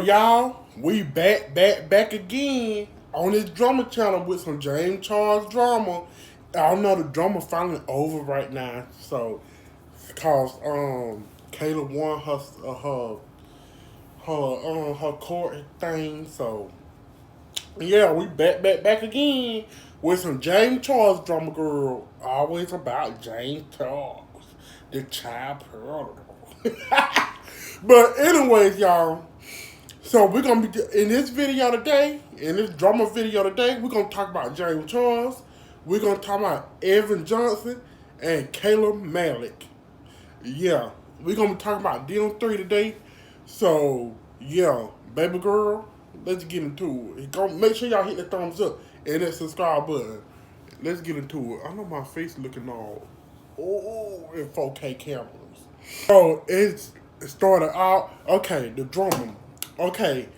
So y'all, we back again on this drama channel with some James Charles drama. I know the drama finally over right now. So, cause Kayla won her court thing. So yeah, we back again with some James Charles drama, girl. Always about James Charles, the child pearl. But anyways, y'all. So we're gonna be in this video today, in this drama video today, we're gonna talk about James Charles. We're gonna talk about Evan Johnson and Kayla Malecc. Yeah, we're gonna be talking about them three today. So yeah, baby girl, let's get into it. Go make sure y'all hit the thumbs up and that subscribe button. Let's get into it. I know my face looking all in 4K cameras. So it started out okay. The drama. Okay,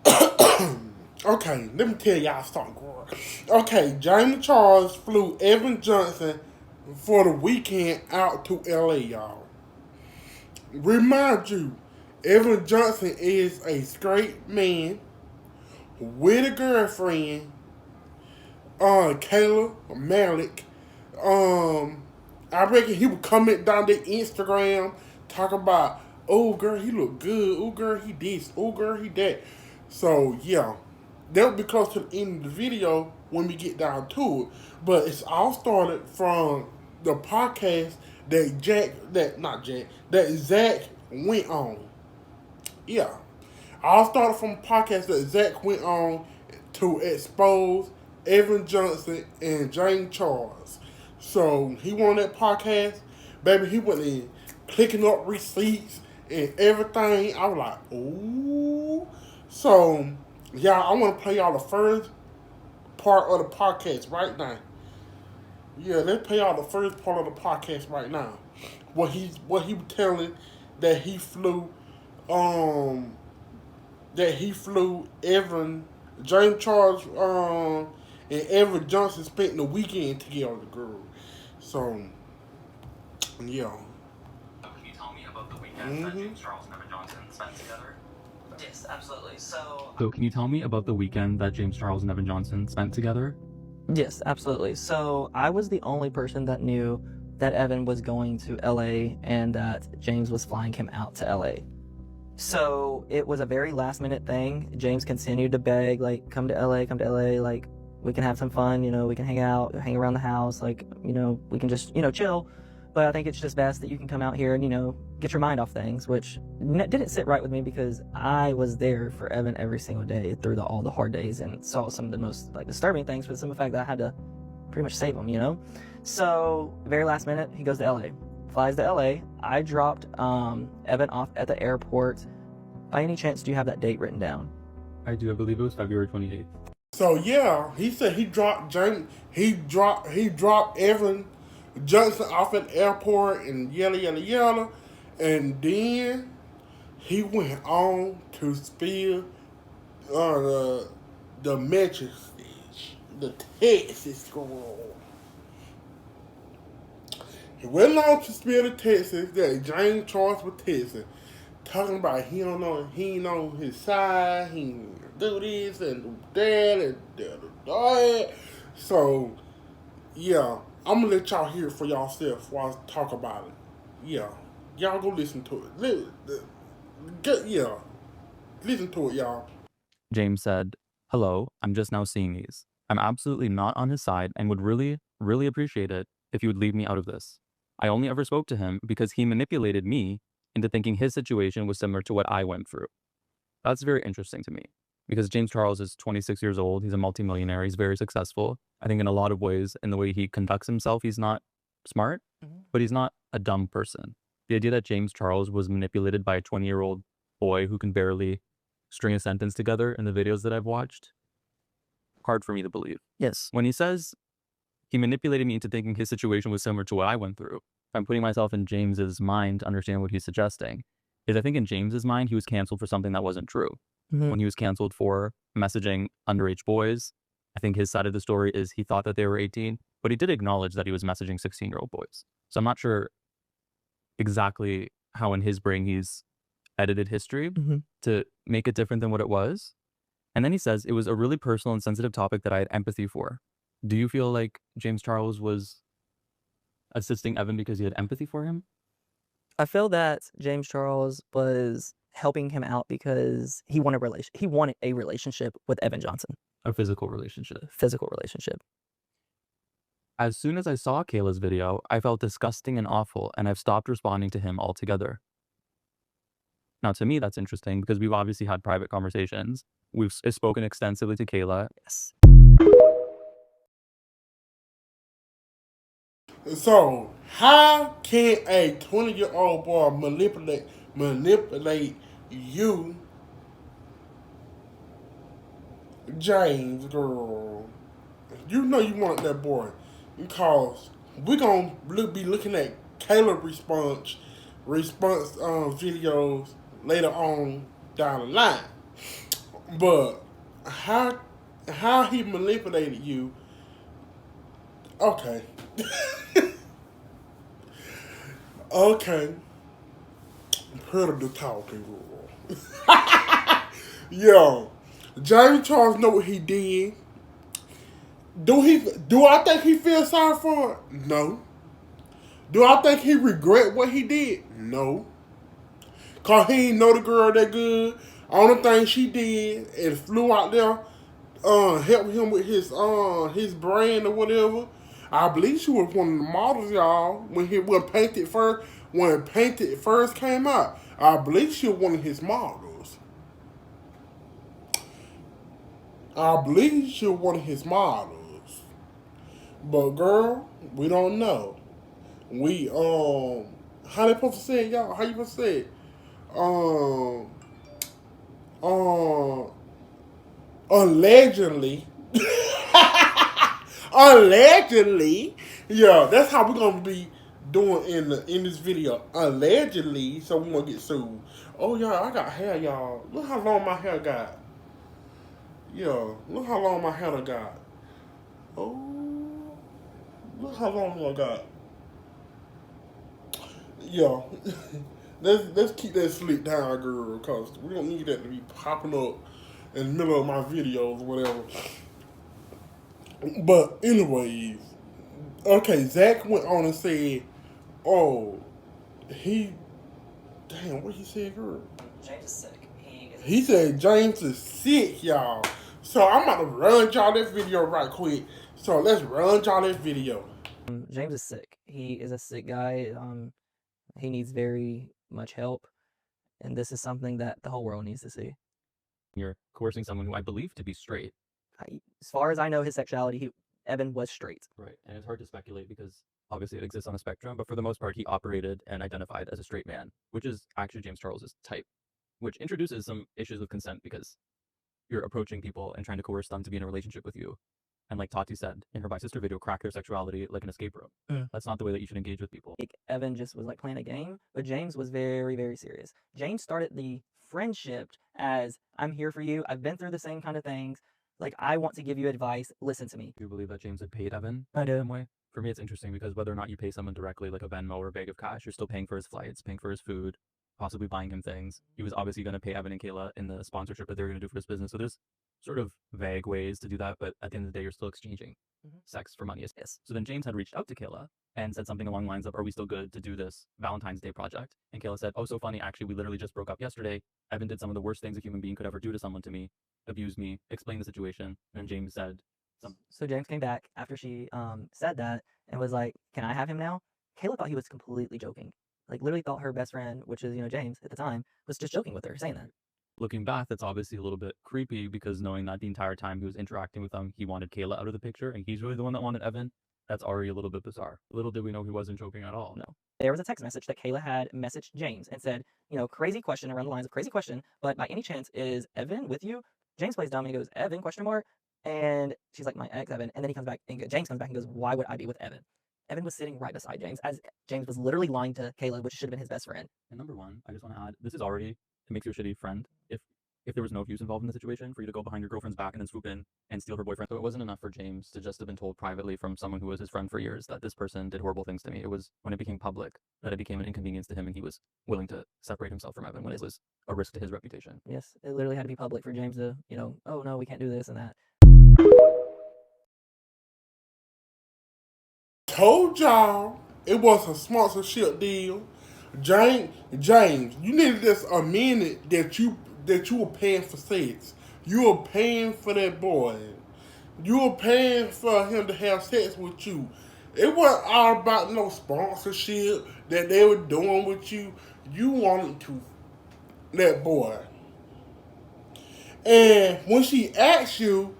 okay, let me tell y'all something, girl. Okay, James Charles flew Evan Johnson for the weekend out to LA, y'all. Remind you, Evan Johnson is a straight man with a girlfriend, Kayla Malecc. I reckon he would comment down their Instagram, talk about, oh girl, he look good, oh girl, he this, oh girl, he that. So yeah, that'll be close to the end of the video when we get down to it. But it's all started from the podcast that Zack went on. Yeah. All started from a podcast that Zack went on to expose Evan Johnson and James Charles. So he won that podcast, baby. He went in clicking up receipts and everything. I was like, ooh. So, y'all, I want to play y'all the first part of the podcast right now. Yeah, let's play y'all the first part of the podcast right now. What he was telling that he flew um Evan James Charles and Evan Johnson spent the weekend together, girl. So yeah. Can you tell me about the weekend that James Charles and Evan Johnson spent together? Yes, absolutely. So can you tell me about the weekend that James Charles and Evan Johnson spent together? Yes, absolutely. So I was the only person that knew that Evan was going to LA and that James was flying him out to LA. So it was a very last minute thing. James continued to beg, like, come to LA, like, we can have some fun, we can hang out, hang around the house, like, we can just, chill. But I think it's just best that you can come out here and, get your mind off things, which didn't sit right with me because I was there for Evan every single day through all the hard days and saw some of the most, like, disturbing things, but some of the fact that I had to pretty much save him, So, very last minute, he goes to LA. Flies to LA. I dropped Evan off at the airport. By any chance, do you have that date written down? I do. I believe it was February 28th. So yeah, he said he dropped Evan Johnson off at the airport and yada, and then he went on to spill the message, the Texas girl. He went on to spill the Texas that James Charles was texting, talking about he ain't on his side, he ain't do this and do that and that. So yeah, I'm gonna let y'all hear it for yourself while I talk about it. Yeah, y'all go listen to it. Listen to it, y'all. James said, "Hello, I'm just now seeing these. I'm absolutely not on his side and would really, really appreciate it if you would leave me out of this. I only ever spoke to him because he manipulated me into thinking his situation was similar to what I went through." That's very interesting to me because James Charles is 26 years old. He's a multimillionaire. He's very successful. I think in a lot of ways, in the way he conducts himself, he's not smart, but he's not a dumb person. The idea that James Charles was manipulated by a 20-year-old boy who can barely string a sentence together in the videos that I've watched, hard for me to believe. Yes. When he says he manipulated me into thinking his situation was similar to what I went through, I'm putting myself in James's mind to understand what he's suggesting. Is I think in James's mind, he was canceled for something that wasn't true. When he was canceled for messaging underage boys, I think his side of the story is he thought that they were 18, but he did acknowledge that he was messaging 16-year-old boys. So I'm not sure exactly how in his brain he's edited history Mm-hmm. to make it different than what it was. And then he says it was a really personal and sensitive topic that I had empathy for. Do you feel like James Charles was assisting Evan because he had empathy for him? I feel that James Charles was helping him out because he wanted a relationship with Evan Johnson. A physical relationship. Physical relationship. As soon as I saw Kayla's video, I felt disgusting and awful, and I've stopped responding to him altogether. Now, to me, that's interesting because we've obviously had private conversations. We've spoken extensively to Kayla. Yes. So, how can a 20-year-old boy manipulate you, James, girl? You know you want that boy. Because we're going to be looking at Kayla response videos later on down the line. But how he manipulated you, okay. Okay. Heard of the talking girl. Yo, James Charles know what he did. Do I think he feels sorry for it? No. Do I think he regret what he did? No. Cause he ain't know the girl that good. Only thing she did is flew out there, help him with his brand or whatever. I believe she was one of the models, y'all, when Painted first came out. I believe she was one of his models. But girl, we don't know. We how they supposed to say it, y'all? How you supposed to say it? Um allegedly. Allegedly. Yeah, that's how we're gonna be doing in this video. Allegedly, so we gonna get sued. Oh y'all, I got hair, y'all. Look how long my hair got. Yeah, look how long my hair got. Oh, look how long I got. Yeah. let's keep that slick down, girl, cause we don't need that to be popping up in the middle of my videos or whatever. But anyways, okay, Zack went on and said, "Oh, he, damn, what he said, girl? James is sick. He said James is sick, y'all. So I'm about to run y'all this video right quick. So let's run y'all this video. James is sick. He is a sick guy. He needs very much help, and this is something that the whole world needs to see. You're coercing someone who I believe to be straight. As far as I know, his sexuality, Evan was straight. Right, and it's hard to speculate because obviously it exists on a spectrum, but for the most part, he operated and identified as a straight man, which is actually James Charles's type, which introduces some issues of consent because you're approaching people and trying to coerce them to be in a relationship with you. And like Tati said in her By Sister video, crack their sexuality like an escape room. That's not the way that you should engage with people. Evan just was like playing a game, but James was very, very serious. James started the friendship as, I'm here for you. I've been through the same kind of things. Like, I want to give you advice. Listen to me. Do you believe that James had paid Evan? I do. Some way? For me, it's interesting because whether or not you pay someone directly, like a Venmo or a bag of cash, you're still paying for his flights, paying for his food, possibly buying him things. He was obviously going to pay Evan and Kayla in the sponsorship that they were going to do for his business. So there's sort of vague ways to do that, but at the end of the day, you're still exchanging sex for money. Yes. So then James had reached out to Kayla and said something along the lines of, are we still good to do this Valentine's Day project? And Kayla said, oh, so funny. Actually, we literally just broke up yesterday. Evan did some of the worst things a human being could ever do to someone to me, abused me, explained the situation. And James said, so James came back after she said that and was like, can I have him now? Kayla thought he was completely joking. Like, literally thought her best friend, which is, James at the time, was just joking with her, saying that. Looking back, that's obviously a little bit creepy because knowing that the entire time he was interacting with them, he wanted Kayla out of the picture and he's really the one that wanted Evan. That's already a little bit bizarre. Little did we know he wasn't joking at all. No. There was a text message that Kayla had messaged James and said, crazy question, around the lines of crazy question, but by any chance is Evan with you? James plays dumb and he goes, Evan, question mark. And she's like, my ex, Evan. And then he comes back and James comes back and goes, why would I be with Evan? Evan was sitting right beside James, as James was literally lying to Kayla, which should have been his best friend. And number one, I just want to add, this is already, it makes you a shitty friend if if there was no abuse involved in the situation, for you to go behind your girlfriend's back and then swoop in and steal her boyfriend. So it wasn't enough for James to just have been told privately from someone who was his friend for years that this person did horrible things to me. It was when it became public that it became an inconvenience to him, and he was willing to separate himself from Evan when it was a risk to his reputation. Yes, it literally had to be public for James to, oh no, we can't do this and that. Told y'all it was a sponsorship deal. James, you needed this a minute that you were paying for sex. You were paying for that boy. You were paying for him to have sex with you. It wasn't all about no sponsorship that they were doing with you. You wanted to that boy. And when she asked you,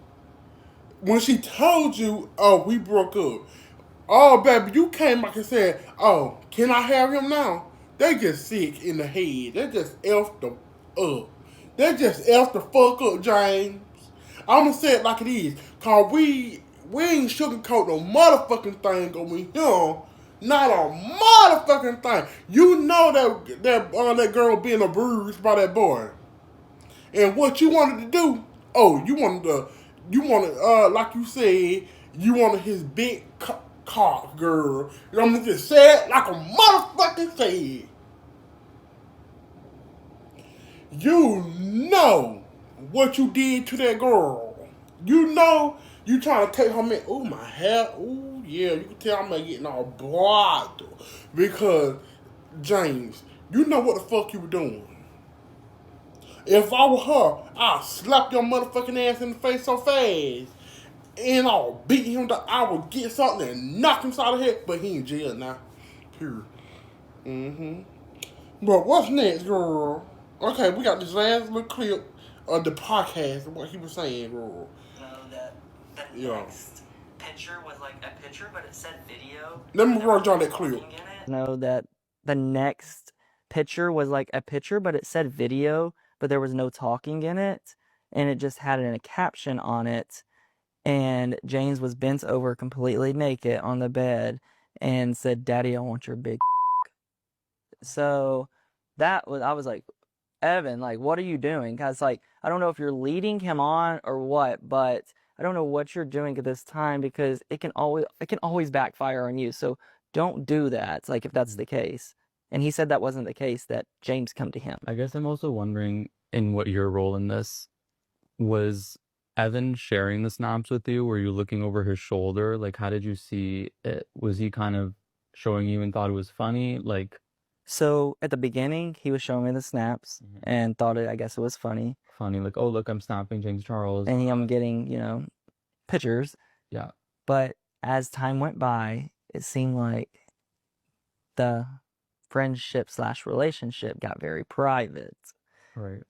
when she told you, oh, we broke up. Oh, baby, you came back and said, oh, can I have him now? They just sick in the head. They just F the up. They just F the fuck up, James. I'm gonna say it like it is. Cause we ain't sugarcoat no motherfucking thing over here. Not a motherfucking thing. You know that girl being abused by that boy. And what you wanted to do, oh, like you said, you wanted his big cock, girl. I'm gonna just say it like a motherfucking said. You know what you did to that girl. You know you trying to take her man. Oh, my hair. Oh, yeah. You can tell I'm getting all blocked. Because, James, you know what the fuck you were doing. If I were her, I'd slap your motherfucking ass in the face so fast. And I'll beat him down. I would get something and knock him side of the head. But he in jail now. Period. But what's next, girl? Okay, we got this last little clip of the podcast of what he was saying, girl. That next picture was like a picture, but it said video. Let me run down that clip. No, that the next picture was like a picture, but it said video, but there was no talking in it, and it just had a caption on it, and James was bent over completely naked on the bed and said, "Daddy, I want your big." So I was like, Evan, like, what are you doing? Because, like, I don't know if you're leading him on or what, but I don't know what you're doing at this time because it can always backfire on you. So don't do that. Like, if that's the case. And he said that wasn't the case, that James come to him. I guess I'm also wondering in what your role in this was. Evan sharing the snaps with you? Were you looking over his shoulder? Like, how did you see it? Was he kind of showing you and thought it was funny? Like, So at the beginning, he was showing me the snaps and thought I guess it was funny. Like, oh, look, I'm snapping James Charles. And I'm getting, pictures. Yeah. But as time went by, it seemed like the friendship/relationship got very private. Right.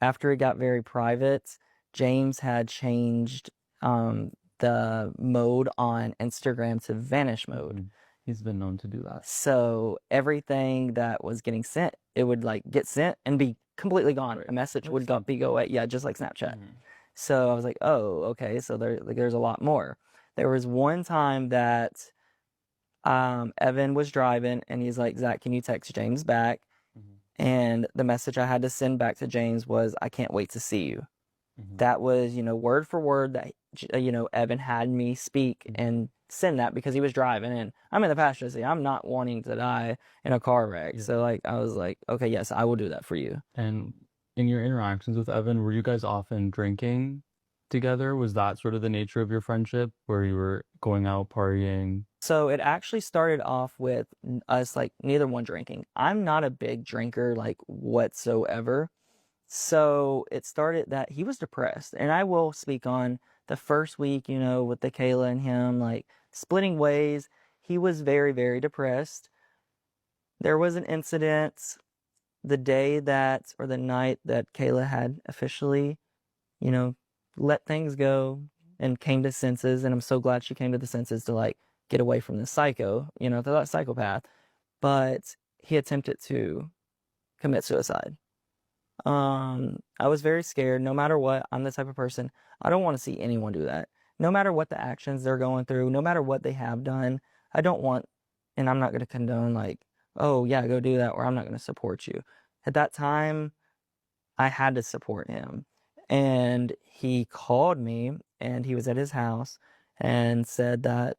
After it got very private, James had changed the mode on Instagram to vanish mode. He's been known to do that. So everything that was getting sent, it would like get sent and be completely gone. Right. A message would go away. Yeah, just like Snapchat. So I was like, oh, okay. So there's a lot more. There was one time that Evan was driving and he's like, Zack, can you text James back? And the message I had to send back to James was, I can't wait to see you. That was, word for word that, Evan had me speak and send that because he was driving and I'm in the passenger seat. I'm not wanting to die in a car wreck. Yeah. So like, I was like, okay, yes, I will do that for you. And in your interactions with Evan, were you guys often drinking together? Was that sort of the nature of your friendship where you were going out partying? So it actually started off with us like neither one drinking. I'm not a big drinker like whatsoever. So it started that he was depressed. And I will speak on the first week, with the Kayla and him like splitting ways. He was very, very depressed. There was an incident the night that Kayla had officially, let things go and came to senses. And I'm so glad she came to the senses to like get away from the that psychopath. But he attempted to commit suicide. I was very scared. No matter what, I'm the type of person, I don't want to see anyone do that. No matter what the actions they're going through, no matter what they have done, I don't want, and I'm not going to condone like, oh yeah, go do that, or I'm not going to support you. At that time, I had to support him. And he called me, and he was at his house and said that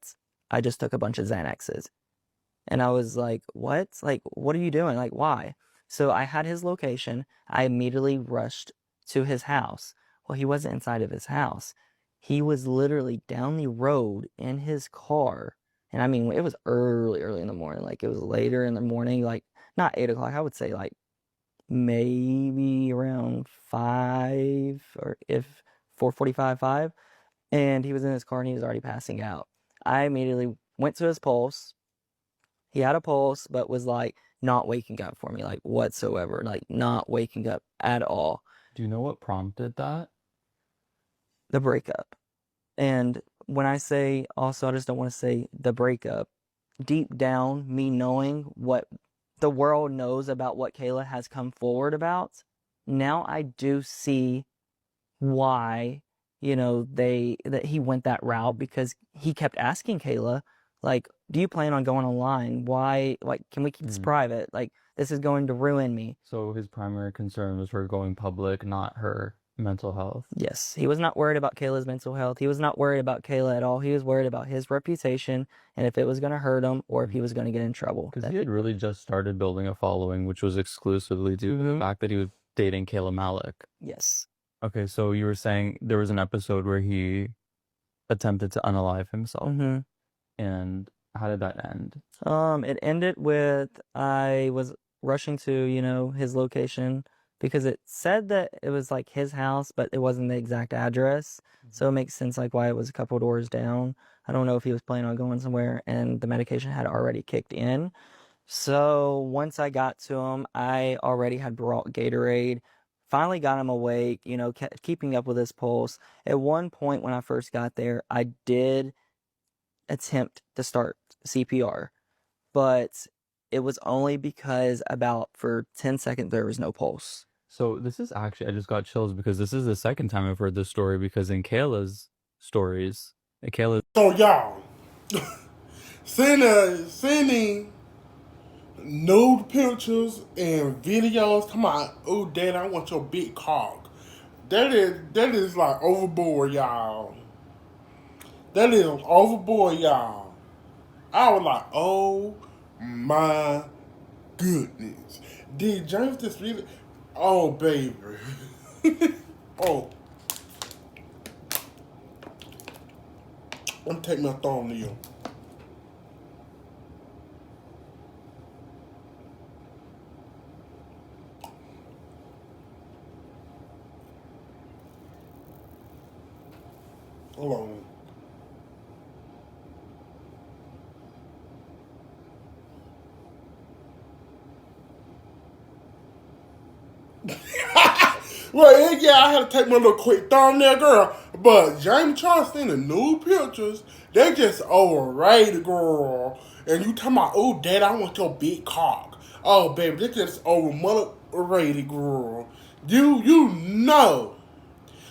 I just took a bunch of Xanaxes. And I was like, what? Like, what are you doing? Like, why? So I had his location. I immediately rushed to his house. Well, he wasn't inside of his house. He was literally down the road in his car. And I mean, it was early in the morning. Like, it was later in the morning, like, not 8 o'clock. I would say, like, maybe around 5, or if 4:45, 5. And he was in his car and he was already passing out. I immediately went to his pulse. He had a pulse, but was like not waking up for me, like whatsoever, like not waking up at all. Do you know what prompted that? The breakup. And when I say also, I just don't want to say the breakup. Deep down, me knowing what the world knows about what Kayla has come forward about, now I do see why, that he went that route, because he kept asking Kayla, like, do you plan on going online? Why, like, can we keep this private? Like, this is going to ruin me. So his primary concern was her going public, not her mental health. Yes, he was not worried about Kayla's mental health. He was not worried about Kayla at all. He was worried about his reputation and if it was going to hurt him or if he was going to get in trouble. Because he had really just started building a following, which was exclusively due to the fact that he was dating Kayla Malecc. Yes. Okay, so you were saying there was an episode where he attempted to unalive himself. Mm-hmm. And how did that end? It ended with I was rushing to, his location, because it said that it was like his house, but it wasn't the exact address. So it makes sense like why it was a couple doors down. I don't know if he was planning on going somewhere and the medication had already kicked in. So once I got to him, I already had brought Gatorade. Finally got him awake, keeping up with his pulse. At one point when I first got there, I did attempt to start CPR, but it was only because for 10 seconds there was no pulse. So this is actually, I just got chills because this is the second time I've heard this story, because in Kayla's stories, So y'all, sending nude pictures and videos. Come on, oh dad, I want your big cock. That is like overboard, y'all. That is overboard, y'all. I was like, oh my goodness. Did James just really? Oh baby. Oh. I'm taking my thumb to you. Hold on. Well, yeah, I had to take my little quick thumb there, girl. But James Charles sending new pictures, they just overrated, girl. And you talking about, oh, dad, I want your big cock. Oh, baby, they just overrated, girl. You know,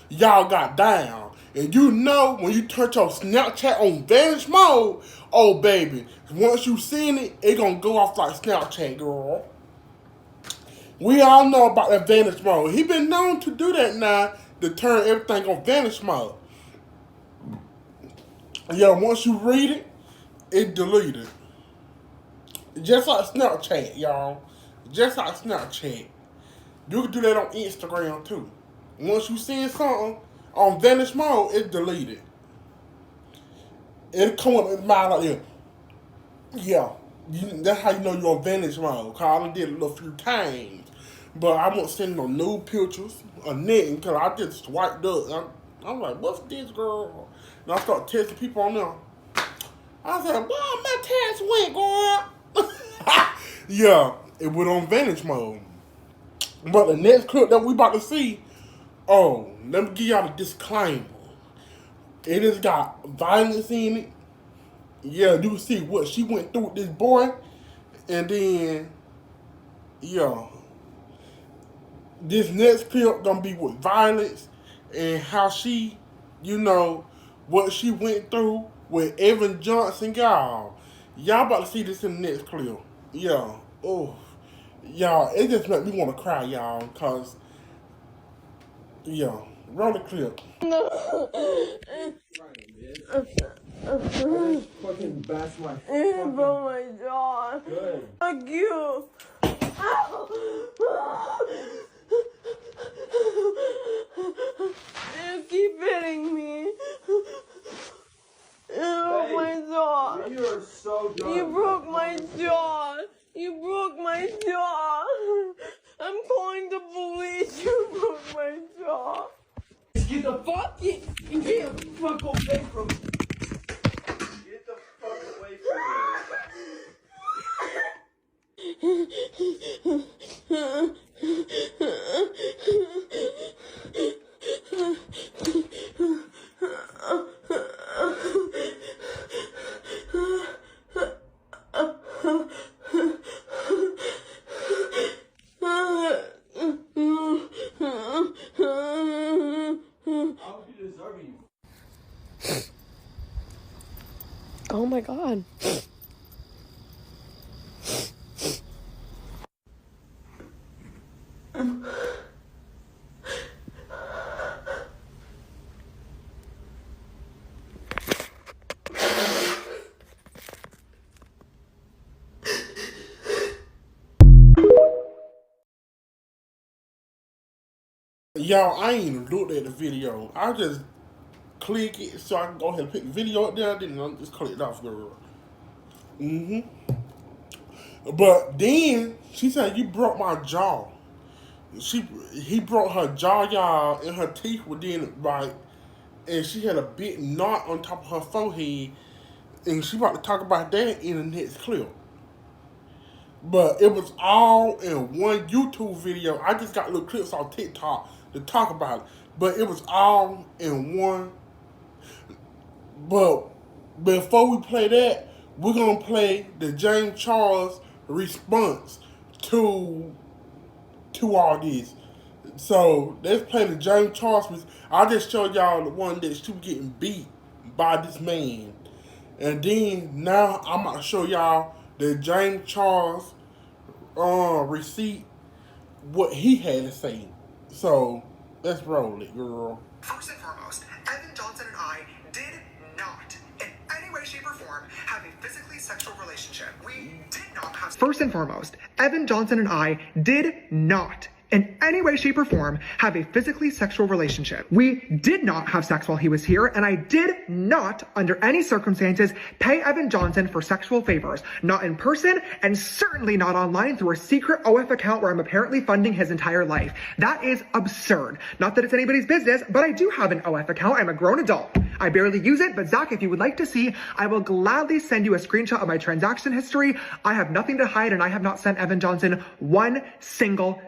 y'all got down. And you know when you touch your Snapchat on vanish mode, oh, baby, once you seen it, it gonna go off like Snapchat, girl. We all know about that vanish mode. He been known to do that now, to turn everything on vanish mode. Yeah, once you read it, it deleted. Just like Snapchat, y'all. Just like Snapchat. You can do that on Instagram too. Once you see something on vanish mode, it's deleted. It'll come up in the mind like this. Yeah. That's how you know you're on vanish mode. Cause I done did it a few times. But I won't send no nude pictures or nothing because I just swiped up. I'm like, what's this, girl? And I start texting people on there. I said, well, my text went, girl. Yeah, it went on vanish mode. But the next clip that we about to see, oh, let me give y'all a disclaimer. It has got violence in it. Yeah, you see what she went through with this boy. And then, yeah. This next clip gonna be with violence and how she, what she went through with Evan Johnson, y'all. Y'all about to see this in the next clip. Yeah. Oh. Y'all, it just made me want to cry, y'all, because Yeah, roll the clip. Fucking bash my You broke my jaw. good. Fuck you. You keep hitting me. You broke my jaw. You are so dumb. You broke my jaw. You broke my jaw. I'm calling the police. You broke my jaw. Get the fuck away from me. Get the fuck away from How is he deserving you? Oh my god. Y'all, I ain't even looked at the video. I just click it so I can go ahead and pick the video up there. Then I just click it off, girl. But then she said you broke my jaw. He broke her jaw, y'all, and her teeth were then right, and she had a big knot on top of her forehead, and she about to talk about that in the next clip. But it was all in one YouTube video. I just got little clips on TikTok to talk about it. But it was all in one. But before we play that, we're going to play the James Charles response to all this. So let's play the James Charles. I just showed y'all the one that she was getting beat by this man. And then now I'm about to show y'all the James Charles receipt, what he had to say. So let's roll it, girl. First and foremost, Evan Johnson and I did not, in any way, shape, or form, have a physically sexual relationship. We did not have. First and foremost, Evan Johnson and I did not, in any way, shape, or form, have a physically sexual relationship. We did not have sex while he was here, and I did not, under any circumstances, pay Evan Johnson for sexual favors. Not in person, and certainly not online through a secret OF account where I'm apparently funding his entire life. That is absurd. Not that it's anybody's business, but I do have an OF account. I'm a grown adult. I barely use it, but Zack, if you would like to see, I will gladly send you a screenshot of my transaction history. I have nothing to hide, and I have not sent Evan Johnson $1 single.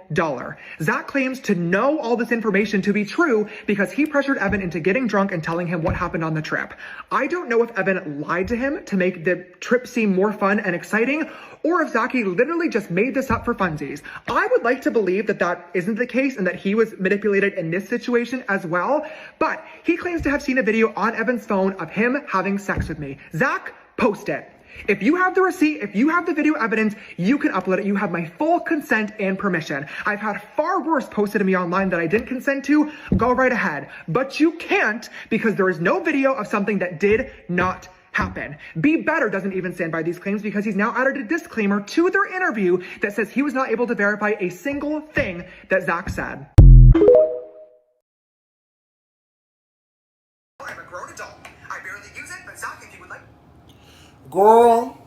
Zack claims to know all this information to be true because he pressured Evan into getting drunk and telling him what happened on the trip. I don't know if Evan lied to him to make the trip seem more fun and exciting, or if Zacky literally just made this up for funsies. I would like to believe that that isn't the case and that he was manipulated in this situation as well, but he claims to have seen a video on Evan's phone of him having sex with me. Zack, post it. If you have the receipt, if you have the video evidence, you can upload it. You have my full consent and permission. I've had far worse posted to me online that I didn't consent to. Go right ahead. But you can't because there is no video of something that did not happen. Be Better doesn't even stand by these claims because he's now added a disclaimer to their interview that says he was not able to verify a single thing that Zack said. I'm a grown adult. I barely use it, but Zack, if you would like. Girl,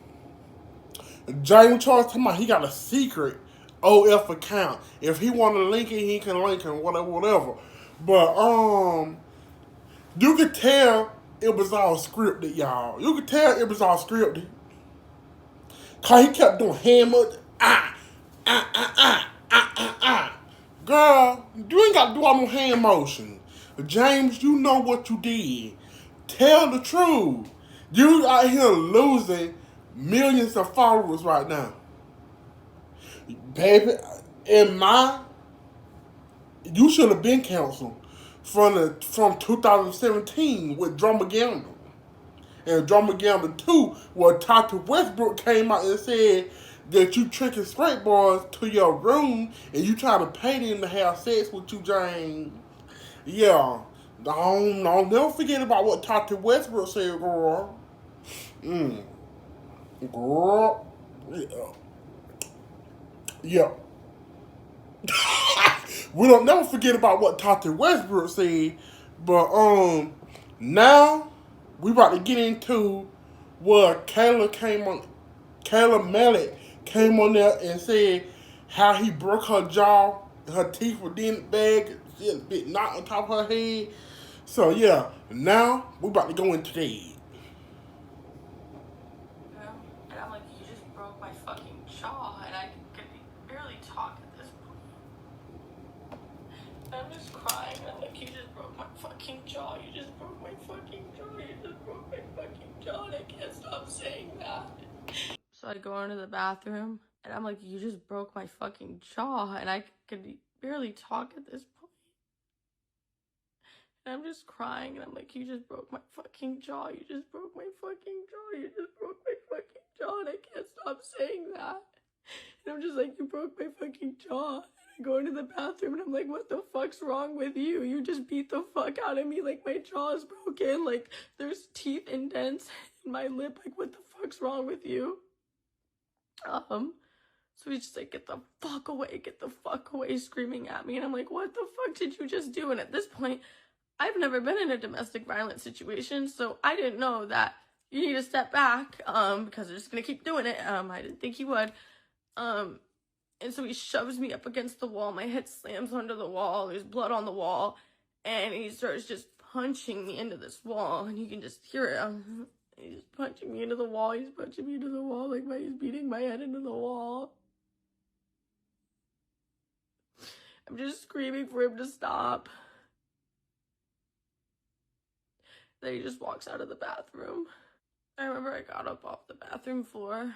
James Charles talking about he got a secret OF account. If he want to link it, he can link it, whatever. But you could tell it was all scripted, y'all. You could tell it was all scripted. Cause he kept doing hand motions. Girl, you ain't got to do all no hand motions. James, you know what you did. Tell the truth. You out here losing millions of followers right now. Baby, you should have been canceled from 2017 with Drumaganda. And Drumaganda 2, where Tata Westbrook came out and said that you tricking straight boys to your room and you trying to pay them to have sex with you, James. Yeah. Don't never forget about what Tati Westbrook said, girl. Mm. Girl. Yeah. Yeah. We don't never forget about what Tati Westbrook said. But now we about to get into what Kayla Malecc came on there and said how he broke her jaw, her teeth were in the bag, she had a big knot on top of her head. So yeah, now we about to go into that. And I'm like, you just broke my fucking jaw, and I could barely talk at this point. I'm just crying. I'm like, you just broke my fucking jaw. You just broke my fucking jaw. You just broke my fucking jaw, and I can't stop saying that. So I go into the bathroom, and I'm like, you just broke my fucking jaw, and I could barely talk at this point. And I'm just crying, and I'm like, you just broke my fucking jaw. You just broke my fucking jaw. You just broke my fucking jaw, and I can't stop saying that. And I'm just like, you broke my fucking jaw. And I go into the bathroom, and I'm like, what the fuck's wrong with you? You just beat the fuck out of me. Like, my jaw is broken. Like, there's teeth indents in my lip. Like, what the fuck's wrong with you? So he's just like, get the fuck away, screaming at me. And I'm like, what the fuck did you just do? And at this point, I've never been in a domestic violence situation, so I didn't know that you need to step back, because they're just gonna keep doing it. I didn't think he would. And so he shoves me up against the wall. My head slams onto the wall. There's blood on the wall. And he starts just punching me into this wall. And you can just hear it. He's punching me into the wall. He's punching me into the wall. Like, he's beating my head into the wall. I'm just screaming for him to stop. Then he just walks out of the bathroom. I remember I got up off the bathroom floor.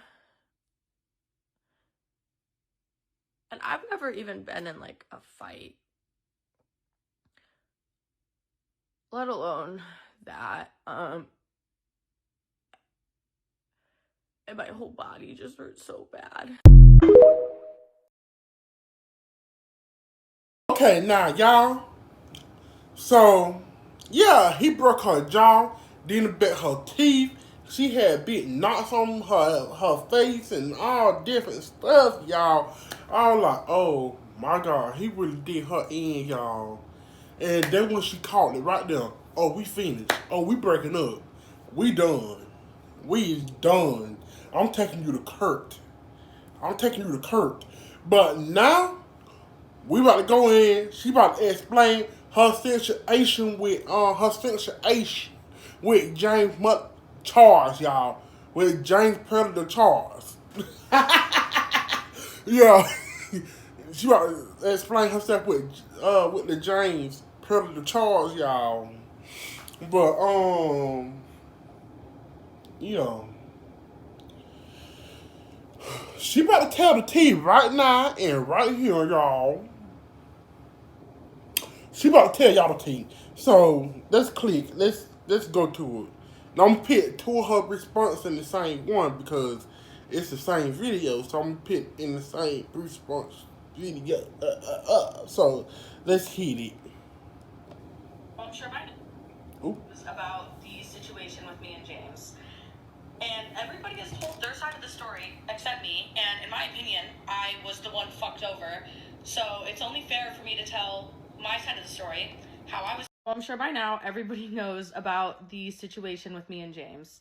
And I've never even been in, like, a fight. Let alone that. And my whole body just hurt so bad. Okay, now y'all. So yeah, he broke her jaw, then bit her teeth. She had big knots on her face and all different stuff, y'all. I was like, oh my god, he really did her in, y'all. And then when she called it right there, oh, we finished. Oh, we breaking up. We done. We done. I'm taking you to Kurt. I'm taking you to Kurt. But now we about to go in. She about to explain her situation with James Charles, y'all. With James Predator Charles. Yeah. She about to explain herself with the James Predator Charles, y'all. But yeah. She about to tell the tea right now and right here, y'all. She about to tell y'all the tea. So let's click. Let's go to it. Now I'm gonna put two of her response in the same one because it's the same video. So I'm gonna put in the same response video. So let's hit it. I'm sure mine is about the situation with me and James. And everybody has told their side of the story except me. And in my opinion, I was the one fucked over. So it's only fair for me to tell my side of the story, how I was. Well, I'm sure by now everybody knows about the situation with me and James.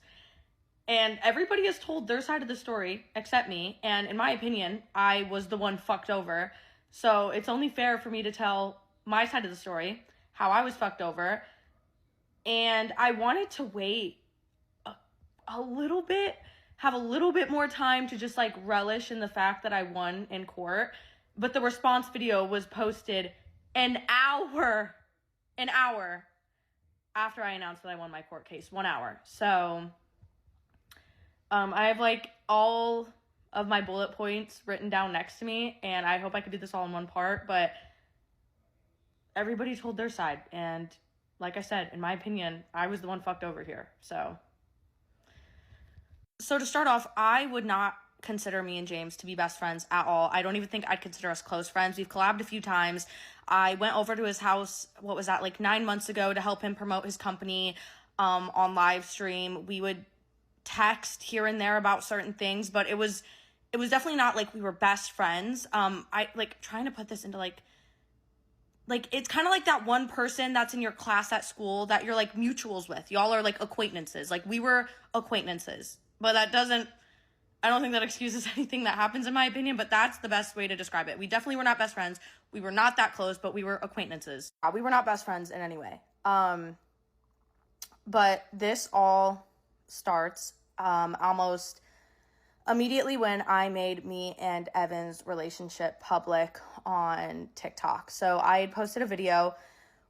And everybody has told their side of the story except me. And in my opinion, I was the one fucked over. So it's only fair for me to tell my side of the story, how I was fucked over. And I wanted to wait a little bit, have a little bit more time to just like relish in the fact that I won in court. But the response video was posted an hour after I announced that I won my court case. 1 hour. So I have like all of my bullet points written down next to me, and I hope I could do this all in one part, but everybody told their side, and like I said, in my opinion, I was the one fucked over here. So to start off, I would not consider me and James to be best friends at all. I don't even think I'd consider us close friends. We've collabed a few times. I went over to his house, what was that, like 9 months ago, to help him promote his company on live stream. We would text here and there about certain things, but it was definitely not like we were best friends. I like trying to put this into like it's kind of like that one person that's in your class at school that you're like mutuals with. Y'all are like acquaintances. Like we were acquaintances, but I don't think that excuses anything that happens in my opinion, but that's the best way to describe it. We definitely were not best friends. We were not that close, but we were acquaintances. We were not best friends in any way. But this all starts almost immediately when I made me and Evan's relationship public on TikTok. So I had posted a video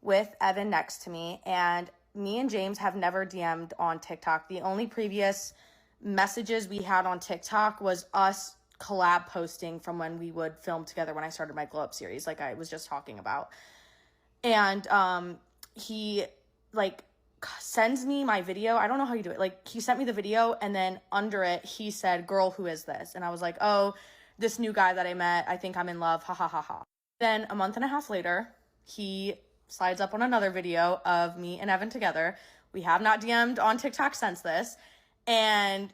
with Evan next to me, and me and James have never DM'd on TikTok. The only previous messages we had on TikTok was us collab posting from when we would film together when I started my Glow Up series, like I was just talking about. And he like sends me my video. I don't know how you do it. Like he sent me the video, and then under it he said, "Girl, who is this?" And I was like, "Oh, this new guy that I met. I think I'm in love. Ha ha ha ha." Then a month and a half later, he slides up on another video of me and Evan together. We have not DM'd on TikTok since this. And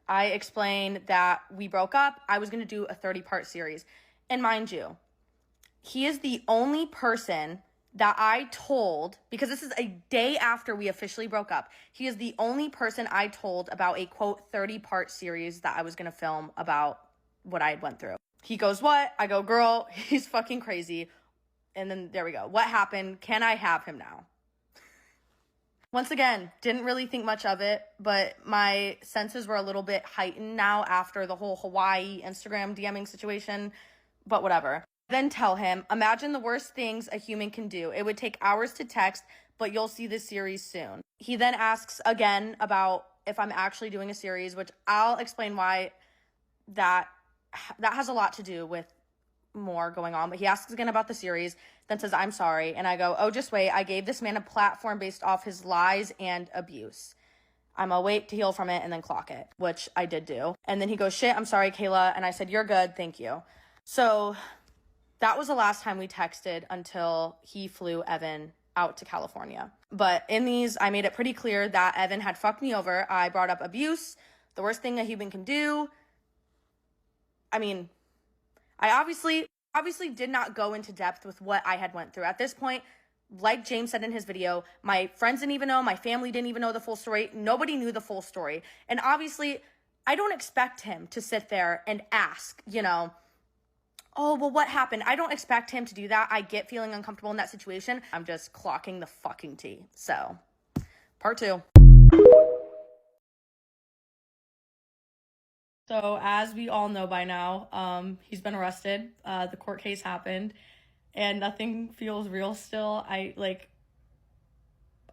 I explained that we broke up. I was going to do a 30-part series. And mind you, he is the only person that I told, because this is a day after we officially broke up, he is the only person I told about a, quote, 30-part series that I was going to film about what I had went through. He goes, "What?" I go, "Girl, he's fucking crazy." And then there we go. What happened? Can I have him now? Once again, didn't really think much of it, but my senses were a little bit heightened now after the whole Hawaii Instagram DMing situation, but whatever. Then tell him, "Imagine the worst things a human can do. It would take hours to text, but you'll see the series soon." He then asks again about if I'm actually doing a series, which I'll explain why that has a lot to do with more going on. But he asks again about the series, then says, "I'm sorry." And I go, "Oh, just wait. I gave this man a platform based off his lies and abuse. I'm gonna wait to heal from it and then clock it," which I did do. And then he goes, "Shit, I'm sorry, Kayla." And I said, "You're good. Thank you." So that was the last time we texted until he flew Evan out to California. But in these, I made it pretty clear that Evan had fucked me over. I brought up abuse, the worst thing a human can do. I mean, I obviously did not go into depth with what I had went through. At this point, like James said in his video, my friends didn't even know, my family didn't even know the full story. Nobody knew the full story. And obviously, I don't expect him to sit there and ask, "Oh, well, what happened?" I don't expect him to do that. I get feeling uncomfortable in that situation. I'm just clocking the fucking tea. So, part 2. So, as we all know by now, he's been arrested. The court case happened, and nothing feels real still.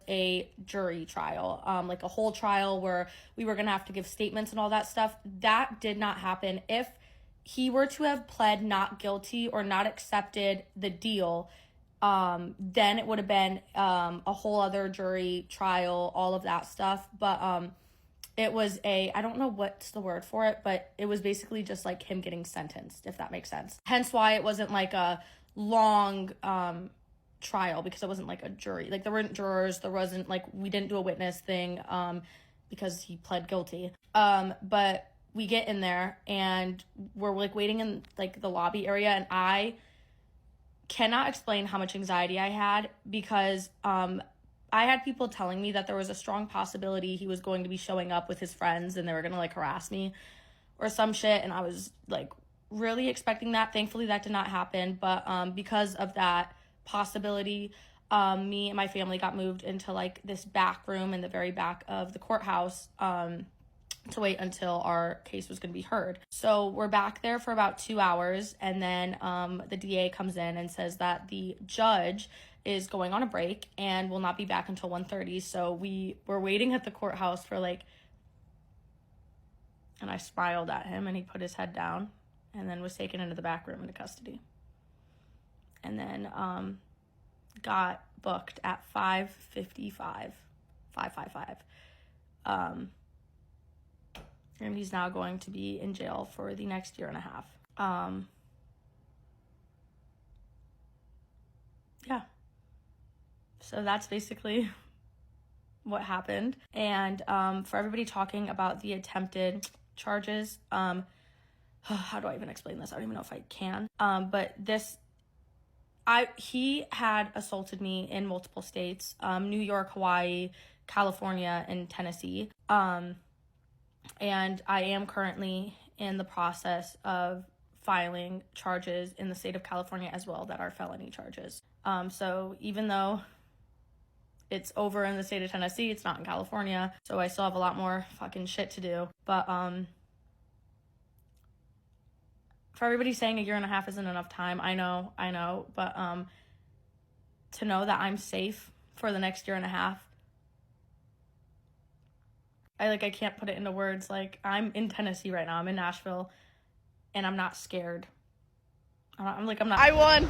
A jury trial, like a whole trial where we were going to have to give statements and all that stuff. That did not happen. If he were to have pled not guilty or not accepted the deal, then it would have been a whole other jury trial, all of that stuff. But it was I don't know what's the word for it, but it was basically just like him getting sentenced, if that makes sense. Hence why it wasn't like a long trial, because it wasn't like a jury. Like there weren't jurors, there wasn't like, we didn't do a witness thing because he pled guilty. But we get in there and we're like waiting in like the lobby area, and I cannot explain how much anxiety I had, because I had people telling me that there was a strong possibility he was going to be showing up with his friends and they were going to like harass me or some shit. And I was like really expecting that. Thankfully that did not happen. But because of that possibility, me and my family got moved into like this back room in the very back of the courthouse to wait until our case was going to be heard. So we're back there for about 2 hours, and then the DA comes in and says that the judge is going on a break and will not be back until 1:30. So we were waiting at the courthouse for like, and I smiled at him and he put his head down and then was taken into the back room into custody. And then got booked at 5:55. and he's now going to be in jail for the next year and a half. Yeah. So that's basically what happened. And for everybody talking about the attempted charges, how do I even explain this? I don't even know if I can. But he had assaulted me in multiple states, New York, Hawaii, California, and Tennessee. And I am currently in the process of filing charges in the state of California as well that are felony charges. So even though it's over in the state of Tennessee, it's not in California, so I still have a lot more fucking shit to do. But for everybody saying a year and a half isn't enough time, I know, but to know that I'm safe for the next year and a half, I can't put it into words. Like, I'm in Tennessee right now, I'm in Nashville, and I'm not scared. I'm not. I won.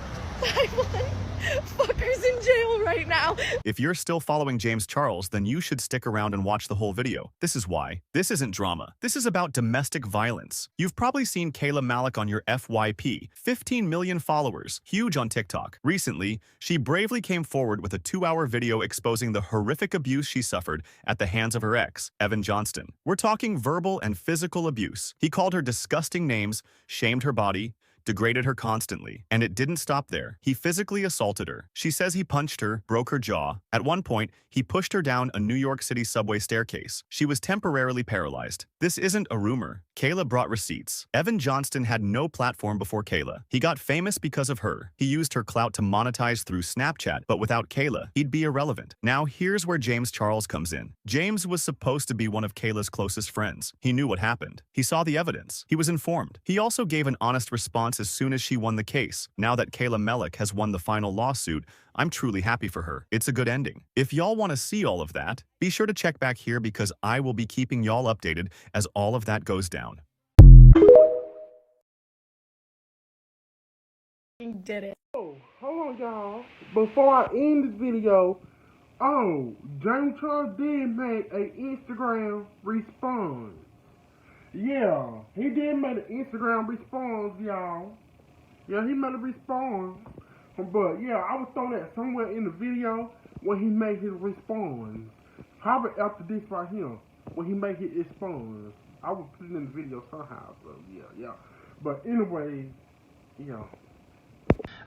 Fucker's in jail right now. If you're still following James Charles, then you should stick around and watch the whole video. This is why. This isn't drama. This is about domestic violence. You've probably seen Kayla Malecc on your FYP, 15 million followers, huge on TikTok. Recently, she bravely came forward with a 2-hour video exposing the horrific abuse she suffered at the hands of her ex, Evan Johnston. We're talking verbal and physical abuse. He called her disgusting names, shamed her body, degraded her constantly, and it didn't stop there. He physically assaulted her. She says he punched her, broke her jaw. At one point, he pushed her down a New York City subway staircase. She was temporarily paralyzed. This isn't a rumor. Kayla brought receipts. Evan Johnston had no platform before Kayla. He got famous because of her. He used her clout to monetize through Snapchat, but without Kayla, he'd be irrelevant. Now here's where James Charles comes in. James was supposed to be one of Kayla's closest friends. He knew what happened. He saw the evidence. He was informed. He also gave an honest response as soon as she won the case. Now that Kayla Malecc has won the final lawsuit, I'm truly happy for her. It's a good ending. If y'all want to see all of that, be sure to check back here because I will be keeping y'all updated as all of that goes down. You did it. Oh, hold on, y'all. Before I end this video, James Charles did make an Instagram response. Yeah, he did make an Instagram response, y'all. Yeah, he made a response. But yeah, I was throwing that somewhere in the video when he made his response. Probably after this right here, when he made his response. I would put it in the video somehow, so yeah. But anyway, yeah.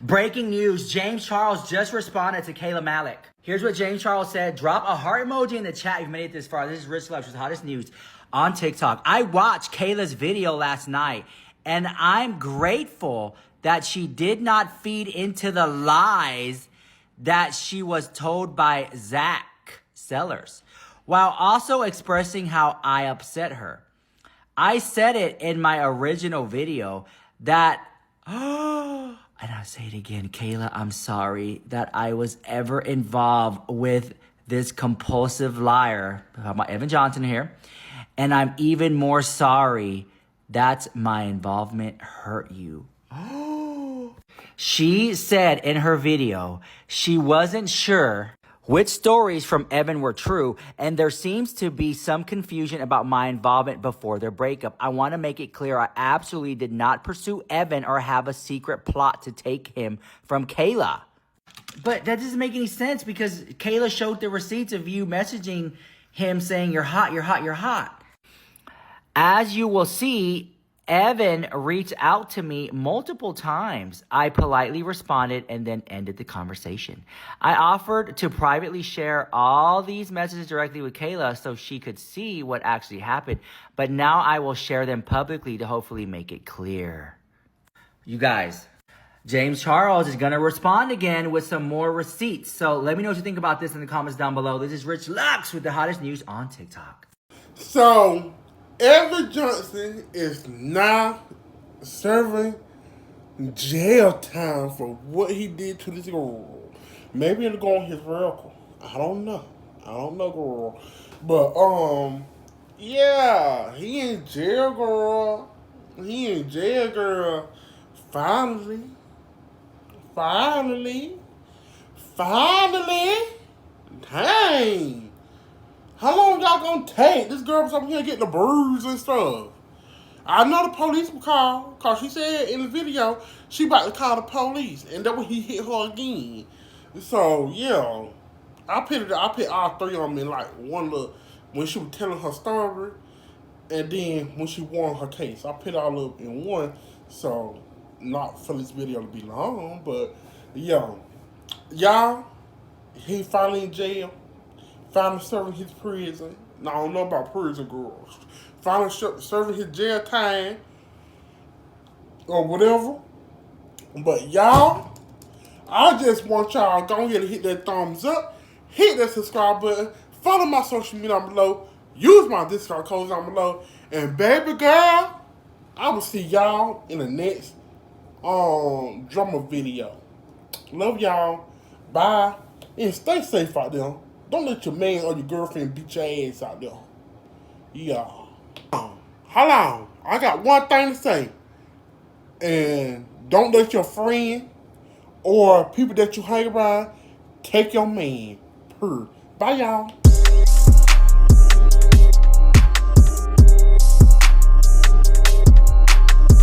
Breaking news, James Charles just responded to Kayla Malecc. Here's what James Charles said. Drop a heart emoji in the chat if you made it this far. This is Rich Lux with hottest news on TikTok. I watched Kayla's video last night, and I'm grateful that she did not feed into the lies that she was told by Zack, Sellars, while also expressing how I upset her. I said it in my original video that, and I'll say it again, Kayla, I'm sorry that I was ever involved with this compulsive liar, about Evan Johnson here, and I'm even more sorry that my involvement hurt you. She said in her video she wasn't sure which stories from Evan were true, and there seems to be some confusion about my involvement before their breakup. I want to make it clear I absolutely did not pursue Evan or have a secret plot to take him from Kayla. But that doesn't make any sense because Kayla showed the receipts of you messaging him saying, "You're hot, you're hot, you're hot." As you will see, Evan reached out to me multiple times. I politely responded and then ended the conversation. I offered to privately share all these messages directly with Kayla so she could see what actually happened, but now I will share them publicly to hopefully make it clear. You guys, James Charles is going to respond again with some more receipts. So let me know what you think about this in the comments down below. This is Rich Lux with the hottest news on TikTok. So, Evan Johnson is now serving jail time for what he did to this girl. Maybe it'll go on his record. I don't know, girl. But, yeah, he in jail, girl. Finally. Dang. How long y'all gonna take? This girl was up here getting the bruise and stuff. I know the police will call, cause she said in the video she about to call the police, and then when he hit her again. So yeah, I put all three of them in like one look when she was telling her story, and then when she won her case. I put all of them in one, so not for this video to be long, but yeah, y'all, he finally in jail, finally serving his prison. Now, I don't know about prison girls. Finally serving his jail time or whatever. But y'all, I just want y'all go ahead and hit that thumbs up, hit that subscribe button, follow my social media down below, use my Discord codes down below, and baby girl, I will see y'all in the next drama video. Love y'all. Bye. And stay safe out there. Don't let your man or your girlfriend beat your ass out there. Yeah. Hold on. I got one thing to say. And don't let your friend or people that you hang around take your man. Bye, y'all.